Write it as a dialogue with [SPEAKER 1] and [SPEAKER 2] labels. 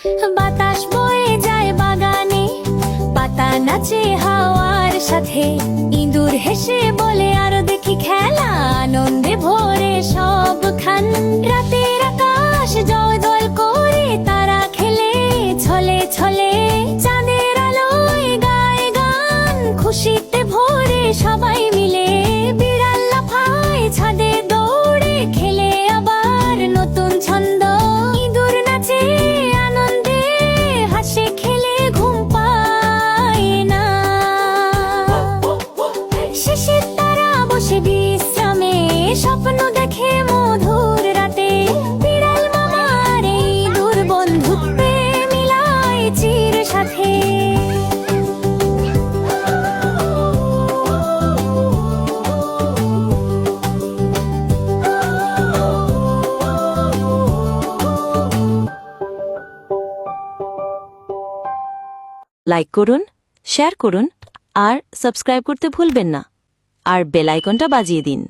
[SPEAKER 1] বাতাস বয়ে যায় বাগানে, পাতা নাচে হাওয়ার সাথে, ইঁদুর হেসে বলে আরো দেখি খেলা, আনন্দে ভরে সবখান। রাতের আকাশ জয়দল করে তারা খেলে ছলে ছলে, চাঁদের আলোয় গায় গান, খুশিতে ভরে সবাই মিলে। বিড়াল লাফায় ছাদে দৌড়ে, খেলে আবার নতুন ছন্দ। ইঁদুর নাচে আনন্দে, হাসে খেলে ঘুম পায় না। শিশির তারা বসে বিশ্রামে, স্বপ্ন দেখে মধুর রাতে। বিড়াল মামার এই ইঁদুর বন্ধুত্বে মিলায় চির সাথে।
[SPEAKER 2] লাইক করুন, শেয়ার করুন আর সাবস্ক্রাইব করতে ভুলবেন না, আর বেল আইকনটা বাজিয়ে দিন।